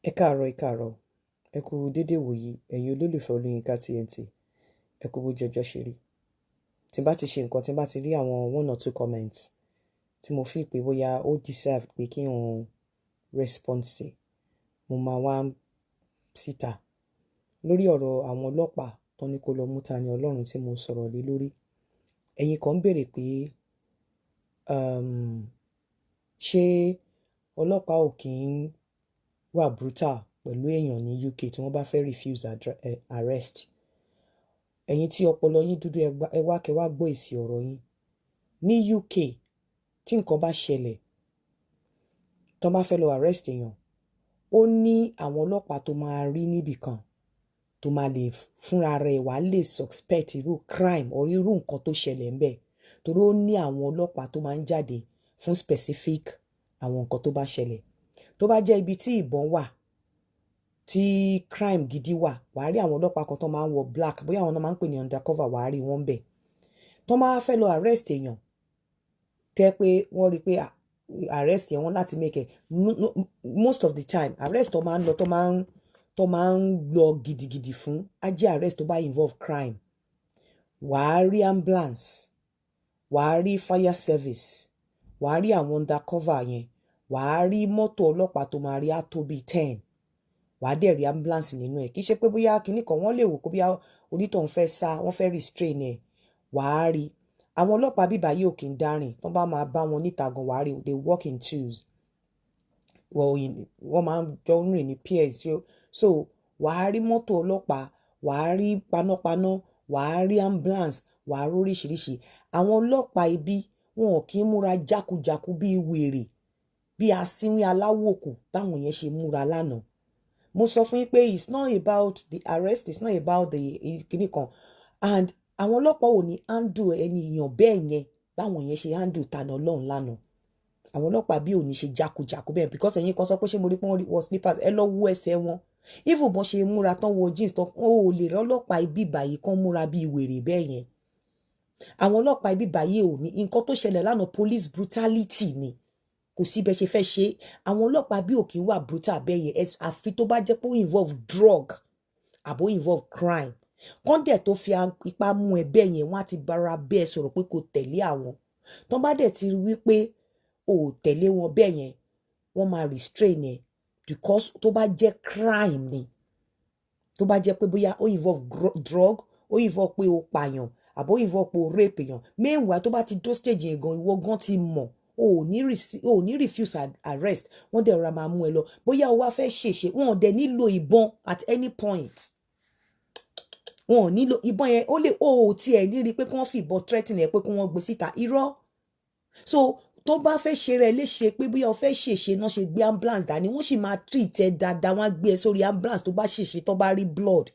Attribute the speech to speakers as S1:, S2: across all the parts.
S1: Ẹ káàárọ̀, ẹ kú dédé wòyí, ẹ̀yin olólùfẹ́ Olúyinká TNT, ẹ kú bójú ọjọ́ ṣe rí. Tí n bá ti ṣe nǹkan, tí n bá ti rí àwọn 1 or 2 comments tí mo fi pé bóyá ó deserve pé kí n respond sí, mo máa wá síta lórí ọ̀rọ̀ àwọn ọlọ́pàá tó ní kó lọ mú Tani Ọlọ́run tí mo sọ̀rọ̀ lé lórí. Ẹ̀yin kan béèrè pé ṣé ọlọ́pàá ò kí ń wà brutal pẹ̀lú èèyàn ní UK tí wọ́n bá fẹ́ refuse arrest. Ẹ̀yin tí ọpọlọ yín dúdú ẹ wá kẹ́ wá gbọ́ èsì ọ̀rọ̀ yín. Ní UK tí nǹkan bá ṣẹlẹ̀ tó bá fẹ́ lọ arrest èèyàn, ó ní àwọn ọlọ́pàá tó máa rí níbì kan tó máa lè fúnra rẹ̀ wá lè suspect irú crime or irú nǹkan tó ṣẹlẹ̀ ń bẹ̀, torí ó ní àwọn ọlọ́pàá tó máa ń jáde fún specific àwọn nǹkan tó bá ṣẹlẹ̀. Tó bá jẹ́ ibi tí ìbọn wà, tí crime gidi wà, wàá rí àwọn ọlọ́pàá kan tó máa ń wọ black, bóyá àwọn náà máa ń pè ní undercover, wàá rí wọn bẹ̀. Tó máa fẹ́ lọ arrest èèyàn, tẹ́ pé wọ́n rí pé arrest yẹn wọ́n láti make it most of the time arrest tó máa ń lọ tó máa ń lọ gidigidi fún á jẹ́ arrest tó bá involve crime. Wàá rí ambulance, wàá rí fire service, wàá rí àwọn undercover yẹn, wàá rí mọ́tò ọlọ́pàá tó máa rí á tó bíi 10, wàá dẹ̀ rí ambulance nínú ẹ̀. Kì í ṣe pé bóyá kinní kan wọ́n lè wò kó bóyá onítọ̀hún fẹ́ sá, wọ́n fẹ́ restrain ẹ̀, wàá rí. Àwọn ọlọ́pàá bíbá yìí ò kí ń dárìn, tó bá máa bá wọn níta gan wàá rí, they work in twos. Wọ́n máa ń jọ ń rìn ní pairs. So wàá rí mọ́tò ọlọ́pàá, wàá rí panápaná, wàá rí ambulance, wàá rí oríṣiríṣi. Àwọn ọlọ́pàá ibi wọn ò kí ń múra jákujàku bíi wèrè, bí asínwín aláwòkù táwọn yẹn ṣe múra lánàá. Mo sọ fún yín pé it's not about the arrest, it's not about the kinní kan. And àwọn ọlọ́pàá ò ní handle ènìyàn bẹ́ẹ̀ yẹn báwọn yẹn ṣe handle Tani Ọlọ́run lánàá. Àwọn ọlọ́pàá bí ò ní ṣe jákujàku bẹ́ẹ̀, because ẹ̀yin kan sọ pé ṣé mo rí pé wọ́n wọ slippers, ẹ lọ wo ẹsẹ̀ wọn. Even bọ́n ṣe múra tán wọ jeans tán, ò lè rí ọlọ́pàá ibi báyìí kan múra bíi wèrè bẹ́ẹ̀ yẹn. Àwọn ọlọ́pàá ibi báyìí ò ní nǹkan tó ṣẹlẹ̀ lánàá, police brutality ni. Kò sí bẹ́ẹ̀ ṣe fẹ́ ṣe. Àwọn ọlọ́pàá bí ò kí ń wà brutal bẹ́ẹ̀ yẹn, àfi tó bá jẹ́ pé ó involve drug àbó involve crime. Kọ́ńdẹ̀ tó fi ipá mú ẹ bẹ́ẹ̀ yẹn, wọ́n á ti bára bẹ́ẹ̀ sọ̀rọ̀ pé kò tẹ̀lé àwọn. Tó bá dẹ̀ ti rí wípé ò tẹ̀lé wọn bẹ́ẹ̀ yẹn, wọ́n máa restrain ẹ, because tó bá jẹ́ crime ni. Tó bá jẹ́ pé bóyá ó involve drug, ó involve pé ó pààyàn àbó involve pé ó rape èèyàn. Meanwhile tó bá ti dó stage yẹn gan, ìwọ gan ti mọ̀, o ò ní refuse arrest, wọ́n dẹ̀ rọra máa mú ẹ lọ. Bóyá o wá fẹ́ ṣèṣe, wọn ò dẹ̀ nílò ìbọn at any point. Wọn ò nílò ìbọn yẹn, ó tiẹ̀ ní rí pé kí wọ́n fi ìbọn threaten ẹ pé kí wọ́n gbé síta, irọ́. So tó bá fẹ́ ṣe rẹ̀ léṣe pé bóyá o fẹ́ ṣèṣe náà ṣe gbé ambulance dání, wọ́n sì máa treat ẹ dáadáa, wọ́n á gbé ẹ sórí ambulance tó bá ṣèṣe tó bá rí blood.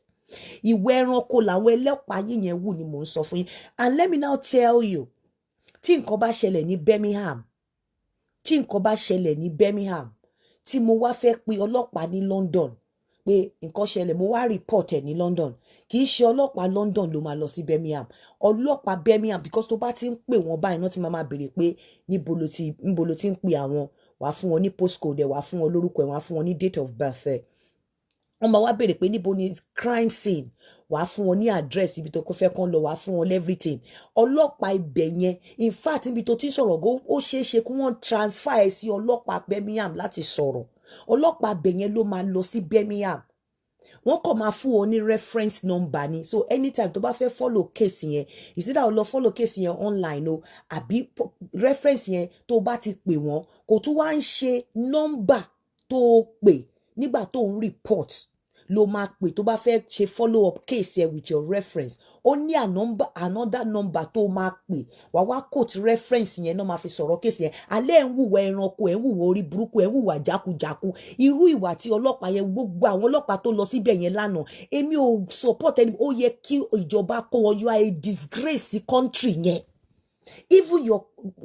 S1: Ìwé ẹranko làwọn ẹlẹ́pàá yìí yẹn wù ni mò ń sọ fún yín. And let me now tell you, tí nǹkan bá ṣẹlẹ̀ ní Birmingham, tí mo wá fẹ́ pe ọlọ́pàá ní London pé nǹkan ṣẹlẹ̀, mo wá report ẹ̀ ní London, kì í ṣe ọlọ́pàá London ló máa lọ sí Birmingham. Ọlọ́pàá Birmingham, because tó bá ti ń pè wọ́n báyìí náà ti máa béèrè pé níbo lo ti ń pè àwọn, wàá fún wọn ní postcode ẹ̀, wàá fún wọn lórúkọ ẹ̀, wàá fún wọn ní date of birth ẹ̀. Wọ́n máa wá béèrè pé níbo ni crime scene, wàá fún wọn ní address ibi tó kó fẹ́ kán lọ, wàá fún wọn everything. Ọlọ́pàá ibẹ̀ yẹn, in fact níbi tó ti ń sọ̀rọ̀ go, ó ṣeé ṣe kí wọ́n transfer ẹ sí ọlọ́pàá Birmingham láti sọ̀rọ̀. Ọlọ́pàá ibẹ̀ yẹn ló máa lọ sí Birmingham. Wọ́n kàn máa fún wọn ní reference number ni. So anytime tó bá fẹ́ follow case yẹn, ìsídà ó lọ follow case yẹn online o, àbí reference yẹn tó bá ti pè wọ́n, kò tún wá ń ṣe number tó pè nígbà tó ń report ló máa pè tó bá fẹ́ ṣe follow up case yẹn with your reference. Ó ní another number tó máa pè, wà wá quote reference yẹn náà máa fi sọ̀rọ̀ case yẹn. Alẹ́ ń wùwà ẹranko, ẹ̀ ń wùwà orí burúkú, ẹ̀ ń wùwà jákujàku. Irú ìwà tí ọlọ́pàá yẹn, gbogbo àwọn ọlọ́pàá tó lọ síbẹ̀ yẹn lánàá, èmi ò support ẹni. Ó yẹ kí ìjọba kó wọn, you are a disgrace sí country yẹn. Even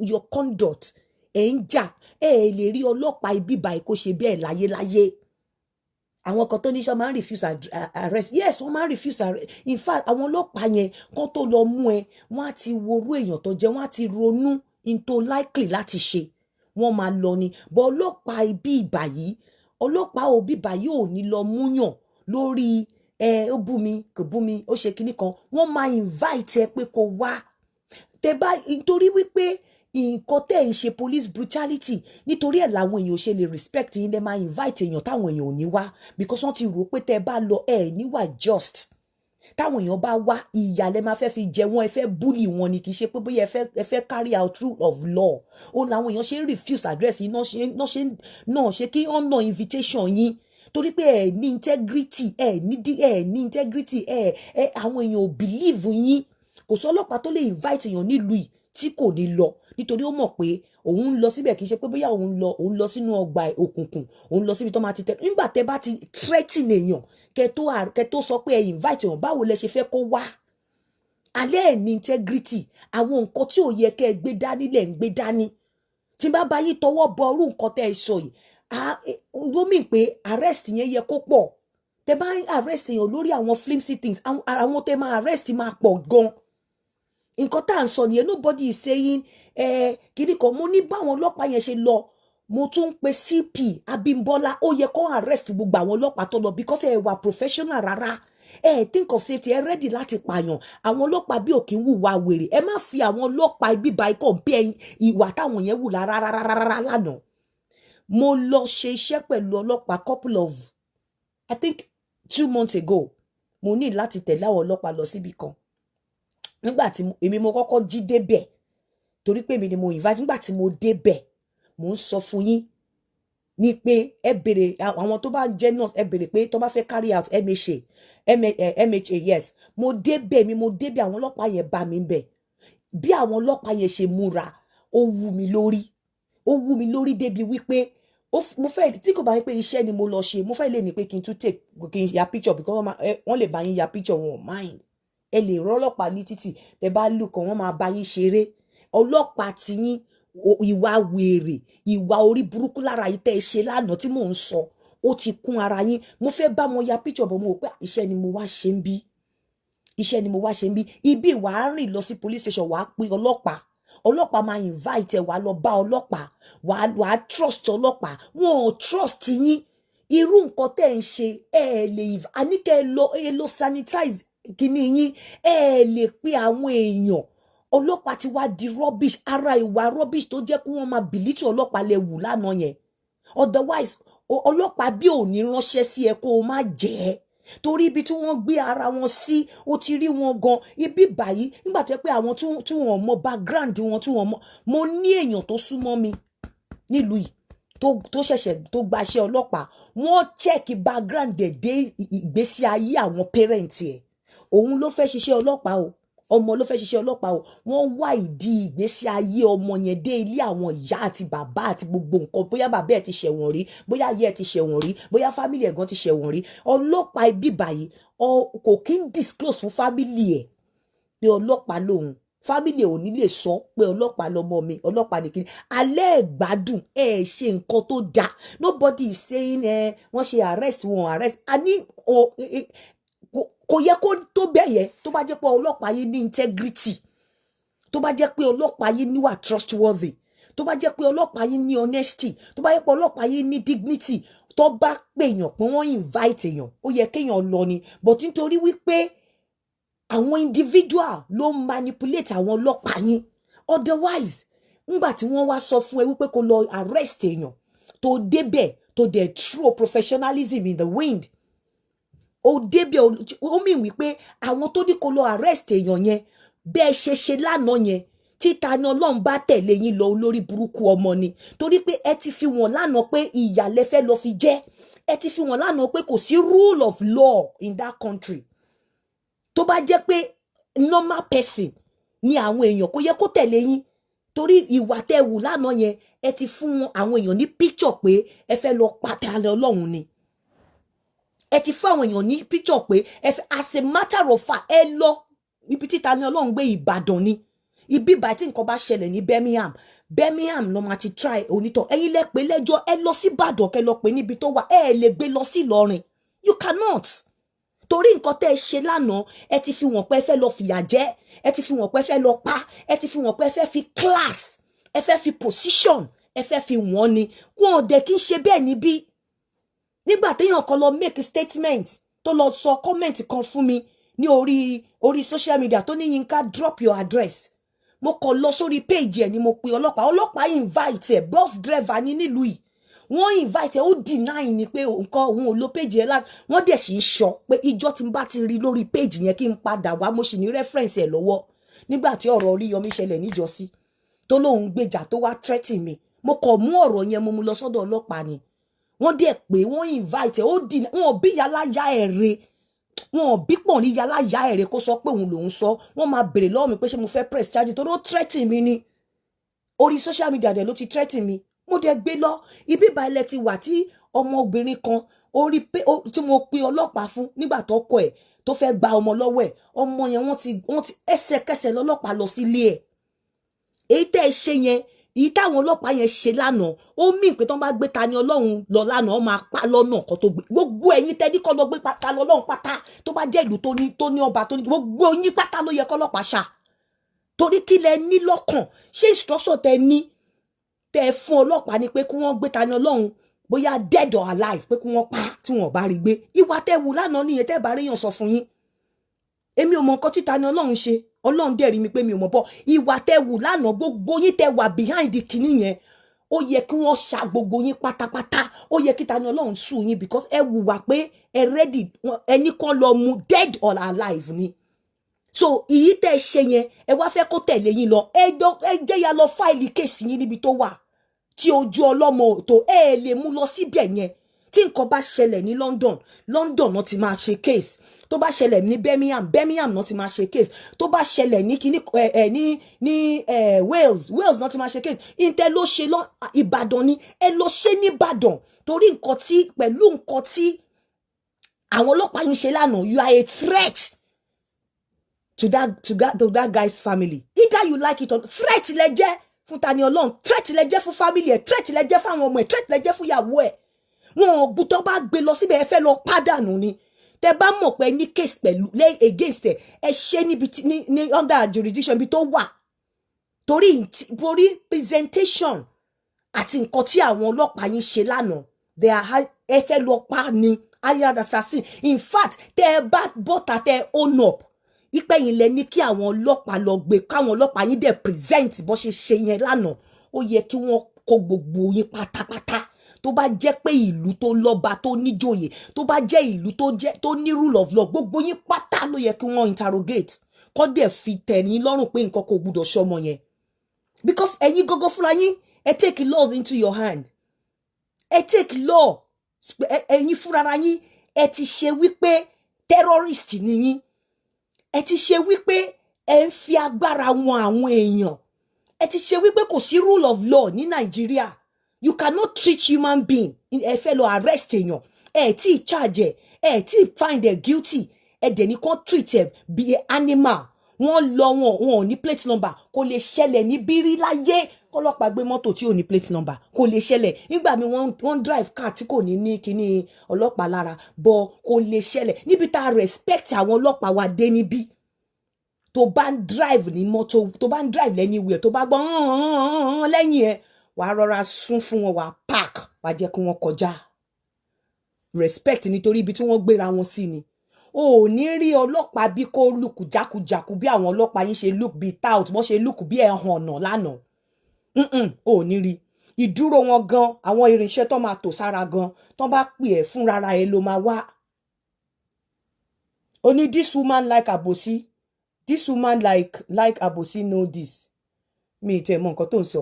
S1: your conduct ẹ̀ ń jà, ẹ̀ lè rí ọlọ́pàá ibi báyìí kó ṣe bẹ́ẹ̀ láyéláyé. Àwọn kan tó ní sọ máa ń refuse arrest, yes wọ́n máa ń refuse arrest. In fact àwọn ọlọ́pàá yẹn kan tó lọ mú ẹ, wọ́n á ti worú èèyàn tó jẹ́, wọ́n á ti ronú into likely láti ṣe, wọ́n máa lọ ni. But ọlọ́pàá ibi ìbàyí, ọlọ́pàá òbí báyìí ò ní lọ múyàn lórí ó bú mi kò bú mi ó ṣe kinní kan, wọ́n máa invite ẹ pé kó wá tẹ́ bá nítorí wípé nǹkan tẹ́ ń ṣe police brutality nítorí ẹ̀ làwọn èèyàn ò ṣe lè respect yín, lẹ́ máa invite èèyàn táwọn èèyàn ò ní wá because wọ́n ti rò pé tẹ́ bá lọ níwà just táwọn èèyàn bá wá ìyà lẹ máa fẹ́ fi jẹ wọ́n, ẹ fẹ́ bully wọn ni, kì í ṣe pé bóyá ẹ fẹ́ carry out rule of law. Òun làwọn èèyàn ṣe ń refuse address yín náà ṣe kí ọ̀nà invitation yín torí pé ẹ ní integrity ní integrity àwọn èèyàn ò believe yín. Kò sí ọlọ́pàá tó lè invite èèyàn nílùú yìí tí kò ní lọ nítorí ó mọ̀ pé òun ń lọ síbẹ̀, kì í ṣe pé bóyá òun lọ sínú ọgbà òkùnkùn, òun lọ síbi tó máa ti tẹ nígbà tẹ́ bá ti threaten èèyàn kẹ́ tó sọ pé ẹ invite èèyàn, báwo lẹ ṣe fẹ́ kó wá? Alẹ́ ẹ̀ ní integrity, àwọn nǹkan tí ò yẹ kẹ́ ẹ gbé dání lẹ̀ ń gbé dání. Tí bá bá yín tọwọ́ bọ irú nǹkan tẹ́ ẹ sọ yìí ló mì pé arrest yẹn yẹ kó pọ̀. Tẹ́ bá arrest èèyàn lórí àwọn flimsy things, àwọn tẹ́ máa arrest máa pọ̀ gan. Nǹkan tá à ń sọ nìyẹn, nobody is saying kìíní kan. Mo ní báwọn ọlọ́pàá yẹn ṣe lọ, mo tún ń pe CP Abímbọ́lá, ó yẹ kó arrest gbogbo àwọn ọlọ́pàá tó lọ because ẹ wà professional rárá. Think of safety, ẹ ready láti pààyàn. Àwọn ọlọ́pàá bí òkè ń wùwà wèrè, ẹ má fi àwọn ọlọ́pàá ibi báyìí compare ìwà táwọn yẹn wù rárá lánàá. Mo lọ ṣe iṣẹ́ pẹ̀lú ọlọ́pàá couple of I think 2 months ago. Mo ní láti tẹ̀lé àwọn ọlọ́pàá lọ síbi kan. Nígbà tí èmi mo kọ́kọ́ jí débẹ̀ torí pé èmi ni mo invite. Nígbà tí mo débẹ̀ mo ń sọ fún yín ní pé ẹ bèrè àwọn tó bá jẹ́ nurse, ẹ bèrè pé tó bá fẹ́ carry out MHA yes. Mo débẹ̀ àwọn ọlọ́pàá yẹn bá mi bẹ̀. Bí àwọn ọlọ́pàá yẹn ṣe múra ó wú mi lórí débi wípé mo fẹ́ tí kò bá yín pé iṣẹ́ ni mo lọ ṣe, mo fẹ́ lè ní pé kí n ya picture because wọ́n lè bá yín ya picture, wọn ò mind. Ẹ lè rán ọlọ́pàá ní títì tẹ́ bá lù kàn wọ́n máa bá yín ṣeré. Ọlọ́pàá ti yín ìwà wèrè, ìwà orí burúkú lára yìí tẹ́ ẹ ṣe lánàá tí mò ń sọ ó ti kún ara yín. Mo fẹ́ bá wọn ya picture bọ̀ mo rò pé iṣẹ́ ni mo wá ṣe ń bí. Ibi wàá rìn lọ sí police station wàá pe ọlọ́pàá máa invite ẹ wàá lọ bá ọlọ́pàá wàá trust ọlọ́pàá. Wọn ò trust yín. Irú nǹkan tẹ́ ń ṣe lè àníkẹ́ ẹ lọ sanitize kíní yín, lè pe àwọn èèyàn. Ọlọ́pàá ti wá di rubbish, ara ìwà rubbish tó jẹ́ kí wọ́n máa bìlítì ọlọ́pàá lẹ wù lánàá yẹn. Otherwise ọlọ́pàá bí ò ní ránṣẹ́ sí ẹ kó o má jẹ́ ẹ́ torí ibi tí wọ́n gbé ara wọn sí ó ti rí wọn gan. Ibi báyìí nígbà tó yẹ pé àwọn tí wọ́n mọ background wọn tí wọ́n mọ, mo ní èèyàn tó súnmọ́ mi nílùú yìí tó ṣẹ̀ṣẹ̀ tó gbaṣẹ́ ọlọ́pàá, wọ́n check background ẹ̀ dé ìgbésí ayé àwọn parent ẹ̀. Òun ló fẹ́ ṣiṣẹ́ ọlọ́pàá o, ọmọ ló fẹ́ ṣiṣẹ́ ọlọ́pàá o. Wọ́n wá ìdí ìgbésí ayé ọmọ yẹn dé ilé àwọn ìyá àti bàbá àti gbogbo nǹkan, bóyá bàbá ẹ̀ ti ṣẹ̀wọ̀n rí, bóyá ayé ẹ̀ ti ṣẹ̀wọ̀n rí, bóyá family ẹ̀ gan ti ṣẹ̀wọ̀n rí. Ọlọ́pàá ibi báyìí kò kí ń disclose fún family ẹ̀ pé ọlọ́pàá lòun. Family ò ní lè sọ pé ọlọ́pàá lọmọ mi, ọlọ́pàá nìkíní. Alẹ́ ìgbádùn ṣe nǹkan tó dáa. Nobody is saying wọ́n ṣe arrest wọn arrest. Kò yẹ kó tó bẹ́ẹ̀ yẹn tó bá jẹ́ pé ọlọ́pàá yìí ní integrity, tó bá jẹ́ pé ọlọ́pàá yìí níwà trustworthy, tó bá jẹ́ pé ọlọ́pàá yìí ní honesty, tó bá jẹ́ pé ọlọ́pàá yìí ní dignity, tó bá pèèyàn pé wọ́n invite èèyàn ó yẹ kéèyàn lọ ni. But nítorí wípé àwọn individual ló manipulate àwọn ọlọ́pàá yín. Otherwise ńgbà tí wọ́n wá sọ fún ẹ wípé kó lọ arrest èèyàn tó débẹ̀ tó dẹ̀ throw professionalism in the wind. Ó débẹ̀ ó mì wípé àwọn tó ní kó lọ arrest èèyàn yẹn bẹ́ẹ̀ ṣe lánàá yẹn títa ni Ọlọ́run bá tẹ̀lé yín lọ olórí burúkú ọmọ ni. Torí pé ẹ ti fi wọ́n lánàá pé ìyà lẹ fẹ́ lọ fi jẹ. Ẹ ti fi wọ́n lánàá pé kò sí rule of law in that country. Tó bá jẹ́ pé normal person ni àwọn èèyàn kò yẹ kó tẹ̀lé yín torí ìwà tẹ́ wù lánàá yẹn ẹ ti fún àwọn èèyàn ní picture pé ẹ fẹ́ lọ pàtàkì Ọlọ́run ni. Ẹ ti fún àwọn èèyàn ní picture pé as a matter of fact ẹ lọ ibi títa ni Ọlọ́run gbé Ìbàdàn ni. Ibi báyìí tí nǹkan bá ṣẹlẹ̀ ní Birmingham ló máa ti try onítọ̀. Ẹ̀yin lẹ pé lẹ́jọ́ ẹ lọ sí Ìbàdàn kẹ́ lọ pé níbi tó wà, ẹ lè gbé lọ sí Ìlọrin. You cannot. Torí nǹkan tẹ́ ẹ ṣe lánàá ẹ ti fi wọ́n pé ẹ fẹ́ lọ fìyà jẹ, ẹ ti fi wọ́n pé ẹ fẹ́ lọ pa, ẹ ti fi wọ́n pé ẹ fẹ́ fi class, ẹ fẹ́ fi position, ẹ fẹ́ fi wọ́n ni. Wọn ò dẹ̀ kí ń ṣe bẹ́ẹ̀ níbí. nígbà téèyàn kan lọ make statement tó lọ sọ comment kan fún mi ní orí social media tó ní Yínká drop your address, mo kàn lọ sórí page ẹ̀ ni mo pe ọlọ́pàá invite ẹ̀, bus driver ní nílùú yìí wọ́n invite ẹ̀, ó deny ni pé nǹkan òun ò lo page ẹ̀ láti wọ́n dẹ̀ sì ń sọ pé ìjọ tí n bá ti rí lórí page yẹn kí n padà wá mo sì ní reference ẹ̀ lọ́wọ́ nígbà tí ọ̀rọ̀ Oríyọmí ṣẹlẹ̀ níjọ́sí tó lóun gbèjà tó wá threaten mi, mo kàn mú ọ̀rọ̀ yẹn mo mú lọ sọ́dọ̀ ọlọ́pàá ni wọ́n dẹ̀ pé wọ́n invite ẹ̀, ó deny, wọ́n bí yálàyà ẹ̀rẹ́ wọn bí pọ̀ ní yálàyà ẹ̀rẹ́ kó sọ pé òun lòun sọ, wọ́n máa bèrè lọ́wọ́ mi pé ṣé mo fẹ́ press charge tó ló threaten mi ni orí social media dẹ̀ ló ti threaten mi, mo dẹ̀ gbé lọ ibi ìbàlẹ̀ ti wà tí ọmọbìnrin kan orí pé tí mo pe ọlọ́pàá fún nígbà tó kọ ẹ̀ tó fẹ́ gba ọmọ lọ́wọ́ ẹ̀, ọmọ yẹn wọ́n ti ẹsẹ̀kẹsẹ̀ lọ́lọ́pàá lọ sílé ẹ̀. Èyí tẹ́ ẹ ṣe yẹn, èyí táwọn ọlọ́pàá yẹn ṣe lánàá ó mì pé tán bá gbé Tani Olohun lọ lánàá ó máa pa lọ́nà kan tó gbé gbogbo ẹ̀yin tẹ́ ní kọ́ lọ gbé Tani Olohun pátá tó bá jẹ́ ìlú tó ní ọba tó ní gbogbo yín pátá ló yẹ kọ́lọ́pàá ṣá torí kí lẹ ní lọ́kàn ṣé instruction tẹ́ ní tẹ́ fún ọlọ́pàá ni pé kí wọ́n gbé Tani Olohun bóyá dead or alive pé kí wọ́n pa tí wọ́n bá rí gbé ìwà tẹ́ wù lánàá nìyẹn tẹ́ bá ríyàn sọ fún yín èmi ò mọ nǹkan tí Tani Olohun ṣe Ọlọ́run dẹ̀ rí mi pé mi ò mọ̀ bọ́ ìwà tẹ́ wù lánàá gbogbo yín tẹ́ wà behind kìíní yẹn ó yẹ kí wọ́n ṣá gbogbo yín pátápátá ó yẹ kí Tani Olohun sùn yín because ẹ wùwà pé ẹ ready ẹni kan lọ mu dead or alive ni so ìyí tẹ́ ṣe yẹn ẹ wá fẹ́ kó tẹ̀lé yín lọ ẹ jẹ́ ya lọ fáìlì kéèsì yín níbi tó wà tí ojú ọlọ́mọ tó ẹ lè mú lọ síbẹ̀ yẹn tí nǹkan bá ṣẹlẹ̀ ní London náà ti máa ṣe case tó bá ṣẹlẹ̀ ní Birmingham náà ti máa ṣe case tó bá ṣẹlẹ̀ ní kíní ní Wales náà ti máa ṣe case ìtẹ́ ló ṣe lọ Ìbàdàn ni ẹ lọ ṣe ní Ìbàdàn torí nǹkan tí pẹ̀lú nǹkan tí àwọn ọlọ́pàá yín ṣe lánàá you are a threat to that guy's family either you like it or threat lẹ jẹ́ fún Tani Olohun threat lẹ jẹ́ fún family ẹ̀ threat lẹ jẹ́ fún àwọn ọmọ ẹ̀ threat lẹ jẹ́ fún ìyàwó ẹ̀ wọn ò gbútọ́ bá gbé lọ síbẹ̀ ẹ fẹ́ lọ pàdánù ni tẹ́ bá mọ̀ pé ní case pẹ̀lú against ẹ ṣe níbi ní under jurisdiction bí tó wà torí presentation àti nǹkan tí àwọn ọlọ́pàá yín ṣe lánàá ẹ fẹ́ lọ pa ni hired assassin in fact tẹ́ ẹ bá bọ́ta tẹ́ ẹ own up ipe yín lẹ ní kí àwọn ọlọ́pàá lọ gbé káwọn ọlọ́pàá yín dẹ̀ present bó ṣe ṣe yẹn lánàá ó yẹ kí wọ́n kó gbogbo yín pátápátá tó bá jẹ́ pé ìlú tó lọ́ba tó níjòyè tó bá jẹ́ ìlú tó ní rule of law gbogbo yín pátá ló yẹ kí wọ́n interrogate kó dẹ̀ fi tẹ̀yìn lọ́rùn pé nǹkan kò gbúdọ̀ ṣọmọ yẹn because ẹ̀yin gógó fúnra yín ẹ take laws into your hand ẹ take law ẹ̀yin fúnra yín ẹ ti ṣe wípé terrorist ni yín ẹ ti ṣe wípé ẹ ń fi agbára wọn àwọn èèyàn ẹ ti ṣe wípé kò sí rule of law ní Nàìjíríà you cannot treat human being ẹ fẹ́ lọ arrest èèyàn ẹ tí charge ẹ tí find ẹ guilty ẹ dẹ̀ ní kàn treat ẹ bí animal wọ́n lọ wọn ò ní plate number kò lè ṣẹlẹ̀ ní bírí láyé kọ́lọ́pàá gbé mọ́tò tí ò ní plate number kò lè ṣẹlẹ̀ nígbà mi wọ́n drive car tí kò ní kíní ọlọ́pàá lára bọ̀ kò lè ṣẹlẹ̀ níbi tá a respect àwọn ọlọ́pàá wa dé níbí tó bá ń drive ní mọ́tò tó bá ń drive anywhere tó bá gbọ́ lẹ́yìn ẹ wàá rọra sún fún wọn wàá park wàá jẹ́ kí wọ́n kọjá respect nítorí ibi tí wọ́n gbéra wọn sí ni o ò ní rí ọlọ́pàá bí kò look jákujàku bí àwọn ọlọ́pàá yín ṣe look bí tout wọ́n ṣe look bí ẹ̀hàn ọ̀nà lánàá o ò ní rí ìdúró wọn gan àwọn irinṣẹ́ tó máa tò sára gan tó bá pè ẹ́ fún rárá ẹ ló máa wá o ní this woman like àbòsí this woman like àbòsí know this mi ì tẹ̀ mọ̀ nǹkan tó ń sọ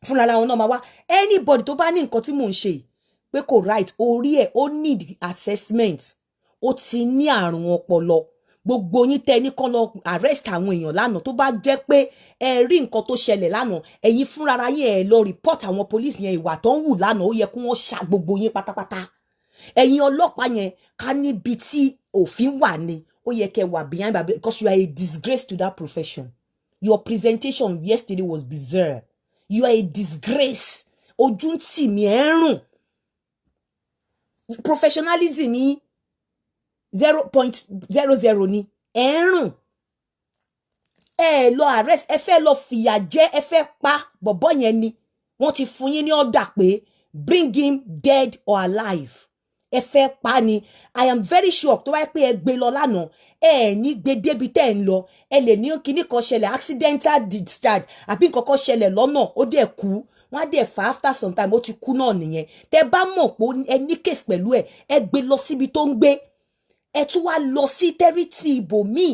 S1: fúnra wọn náà máa wá anybody tó bá ní nǹkan tí mò ń ṣe pé kò right orí ẹ̀ ó need assessment ó ti ní àrùn ọpọlọ gbogbo yín tẹ́ ní kán lọ arrest àwọn èèyàn lánàá tó bá jẹ́ pé ẹ rí nǹkan tó ṣẹlẹ̀ lánàá ẹ̀yin fúnra yín ẹ lọ report àwọn police yẹn ìwà tó ń wù lánàá ó yẹ kí wọ́n ṣá gbogbo yín pátápátá ẹ̀yin ọlọ́pàá yẹn ká níbi tí òfin wà ní ó yẹ kẹ́ wà behind because you are a disgrace to that profession your presentation yesterday was bizarre. You are a disgrace. Ojú ń tì mí ẹ̀rùn. Professionalism ni 0.00 ni ẹ̀rùn. Ẹ lọ arrest, ẹ fẹ́ lọ fìyà jẹ, ẹ fẹ́ pa bọ̀bọ́ yẹn ni. Wọ́n ti fún yín ní order pé bring him dead or alive. ẹ fẹ́ pa ni. I am very sure tó wáyé pé ẹ gbé lọ lánàá ẹ ní gbé débi tẹ́ ń lọ ẹ lè ní kíní kan ṣẹlẹ̀ accidental discharge àbí nǹkan kan ṣẹlẹ̀ lọ́nà ó dẹ̀ kú wọ́n á dẹ̀ fà after some time ó ti kú náà nìyẹn. tẹ́ bá mọ̀ pé ẹ ní case pẹ̀lú ẹ gbé lọ síbi tó ń gbé ẹ tún wá lọ sí tẹ́rítì ibòmíì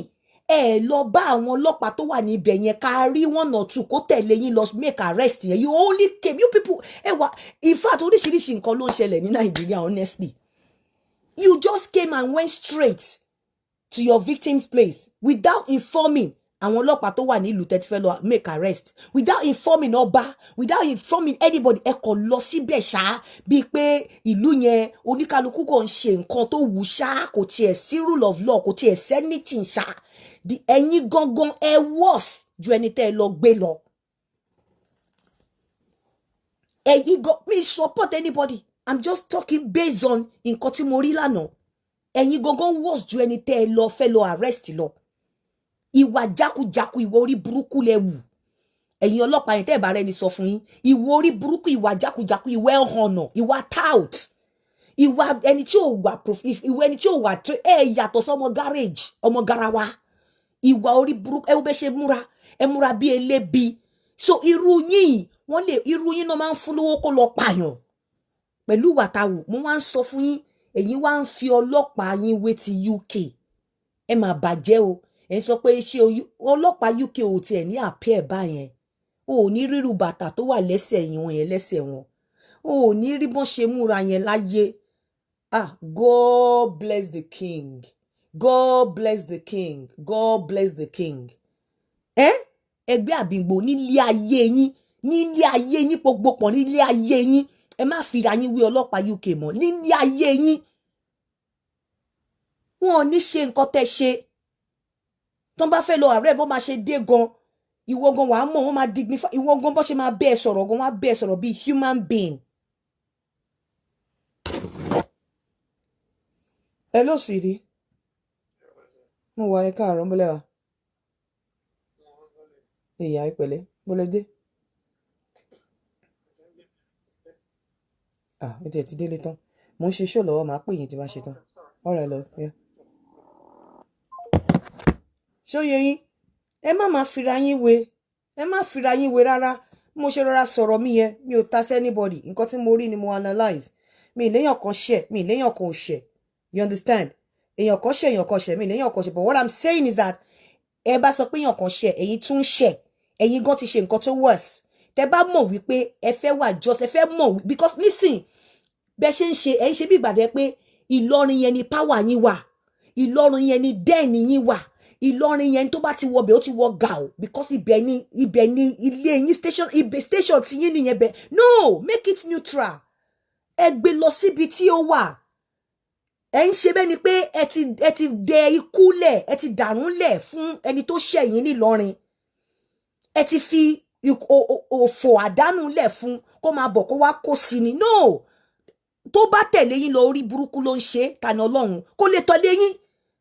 S1: ẹ lọ bá àwọn ọlọ́pàá tó wà níbẹ̀ yẹn ká rí 1 or 2 kó tẹ̀lé yín lọ make arrest yẹn. You only came, you people ẹ wà in fact oríṣiríṣi nǹkan ló ń ṣẹlẹ̀ ní Nàìjíríà honestly. You just came and went straight to your victim's place without informing àwọn ọlọ́pàá tó wà nílùú tẹ́tí fẹ́ lọ make arrest, without informing ọba, without informing anybody. Ẹ kàn lọ síbẹ̀ ṣá bíi pé ìlú yẹn oníkálukú kàn ń ṣe nǹkan tó wù ṣá, kò tiẹ̀ sí rule of law, kò tiẹ̀ sí anything ṣá. Ẹ̀yin gangan ẹ worse ju ẹni tẹ́ ẹ lọ gbé lọ. Ẹ̀yin gan me support anybody, I'm just talking based on nǹkan tí mo rí lánàá. Ẹ̀yin gangan worse ju ẹni tẹ́ ẹ lọ fẹ́ lọ arrest lọ. Ìwà jákujàku, ìwà orí burúkú lẹ wù. Ẹ̀yin ọlọ́pàá yẹn tẹ́ ẹ bá rẹ́ni sọ fún yín. Ìwà orí burúkú, ìwà jákujàku, ìwà ẹ̀hànnà, ìwà tout. Ìwà ẹni tí ò wà ìwà ẹni tí ò wà yàtọ̀ sọmọ garage, ọmọ garawa. Ìwà orí burúkú, ẹ wo bẹ́ ṣe múra, ẹ múra bí elébi. So irú yín, wọ́n lè irú yín náà máa ń fún lówó kó lọ pààyàn. Pẹ̀lú wàtàwù, mo wá ń sọ fún yín, ẹ̀yin wá ń fi ọlọ́pàá yín wé ti UK. Ẹ máa bàjẹ́ o. Ẹ sọ pé ṣé ọlọ́pàá UK ò tiẹ̀ ní appear báyẹn. O ò ní rírú bàtà tó wà lẹ́sẹ̀ yẹn lẹ́sẹ̀ wọn. O ò ní rí bọ́n ṣe múra yẹn láyé. Ah, God bless the king. God bless the king. God bless the king. Ẹgbẹ́ àbígbò nílé ayé yín gbogbo pọ̀ nílé ayé yín. Ẹ má fira yín wé ọlọ́pàá UK mọ́ nílé ayé yín. Wọn ò ní ṣe nǹkan tẹ́ ṣe. Tọ́n bá fẹ́ lọ àárẹ̀ bó máa ṣe dé gan. Ìwọ gan wàá mọ̀ wọ́n máa dignify. Ìwọ gan bó ṣe máa bẹ́ẹ̀ sọ̀rọ̀ gan wọ́n á bẹ́ẹ̀ sọ̀rọ̀ bíi human being. Hello sweetie. Mo wà ẹ káàárọ̀ mo lẹ́wà. Ìyá ìpẹ̀lẹ́ mo lẹ dé. Ó tiẹ̀ ti délé tán. Mo ń ṣe show lọ́wọ́ máa pè yín tí bá ṣe tán. All right love, yeah. Ṣóyè yín ẹ má máa fira yín wé, ẹ má fira yín wé rárá. Mo ṣe rọra sọ̀rọ̀ mi yẹn mi ò ta sí anybody. Nǹkan tí mo rí ni mo analyze. Mi léyàn kan ṣẹ̀, mi léyàn kan ò ṣẹ̀. You understand? Èyàn kan ṣẹ̀, èyàn kan ṣẹ̀, mi léyàn kan ṣẹ̀. But what I'm saying is that ẹ bá sọ pé èyàn kan ṣẹ̀, ẹ̀yin tún ṣẹ̀. Ẹ̀yin gan ti ṣe nǹkan tó worse. Tẹ́ bá mọ̀ wípé ẹ fẹ́ wà just, ẹ fẹ́ mọ̀ because nísìn bẹ́ ṣe ń ṣe ẹ ń ṣe bí ìgbàdẹ pé Ìlọrin yẹn ni power yín wà. Ìlọrin yẹn ni den yín wà. Ìlọrin yẹn tó bá ti wọ bẹ̀ ó ti wọ gàù because ibẹ̀ ni ilé yín station tí yín nìyẹn bẹ̀. No, make it neutral. Ẹ gbé lọ síbi tí ó wà. Ẹ ń ṣe bẹ́ẹ̀ ni pé ẹ ti dẹ ikú lẹ̀, ẹ ti dàrún lẹ̀ fún ẹni tó ṣẹ̀yìn nílọrin. Ẹ ti fi òfò àdánù lẹ̀ fún kó máa bọ̀ kó wá kó sí ni. No, tó bá tẹ̀lé yín lọ orí burúkú ló ń ṣe tani Ọlọ́run kó lè tọ́lé yín.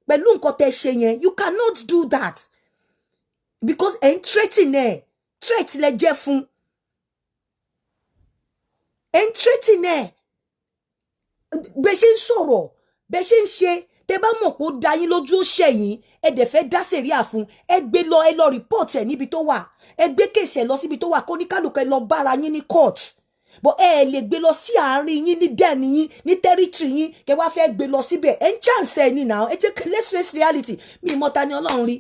S1: Pẹ̀lú nǹkan tẹ́ ṣe yẹn, you cannot do that because ẹ̀ ń threaten threat lẹ jẹ́ fún. Ẹ̀ ń threaten bẹ́ ṣe ń sọ̀rọ̀, bẹ́ ṣe ń ṣe, tẹ́ bá mọ̀ pé ó dá yín lójú ó ṣẹ̀yìn, ẹ dẹ̀ fẹ́ dá sẹ̀ríà fún, ẹ gbé lọ ẹ lọ report ẹ̀ níbi tó wà, ẹ gbé case ẹ̀ lọ síbi tó wà kó ní kálukú ẹ lọ bára yín ní court. But ẹ lè gbé lọ sí àárín yín ní den yín ní territory yín kẹ́ wá fẹ́ gbé lọ síbẹ̀ ẹ ń chance ẹ ní now ẹ jẹ́ let's face reality. Mi mọ̀ ta ni Ọlọ́run rí.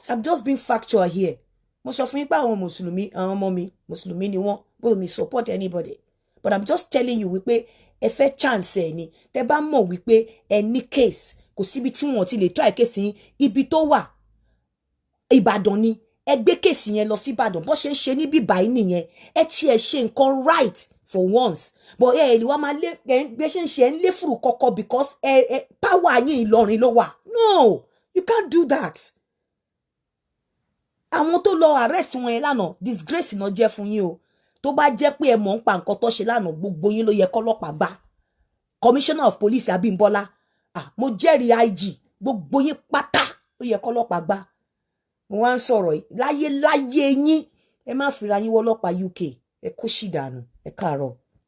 S1: I'm just being factual here. Mo sọ fún yín pé àwọn mùsùlùmí àwọn ọmọ mi mùsùlùmí ni wọ́n bó mi support anybody but I'm just telling you wípé ẹ fẹ́ chance ẹ ní tẹ́ bá mọ̀ wípé ẹ ní case kò síbi tí wọ́n ti lè try case yín ibi tó wà Ìbàdàn ni ẹ gbé case yẹn lọ sí Ìbàdàn bó ṣe ń ṣe níbí báyìí nìyẹn ẹ tiẹ̀ ṣe nǹkan right for once but ẹ wá máa lé ẹ ṣe ń ṣe ẹ ń lé fùrù kọ́kọ́ because power yín Ìlọrin ló wà. No, you can't do that. Àwọn tó lọ arrest wọn yẹn lánàá disgrace náà jẹ́ fún yín o. Tó bá jẹ́ pé ẹ mọ̀ ń pa nǹkan tó ṣe lánàá gbogbo yín ló yẹ kọ́lọ́pàá gbà. Commissioner of Police Abímbọ́lá mo jẹ́rìí IG gbogbo yín pátá ló yẹ kọ́lọ́pàá gbà. Mo wá ń sọ̀rọ̀ láyé yín ẹ má fira yín wọ́lọ́pàá UK ẹ kó sì dànù ẹ káàárọ̀.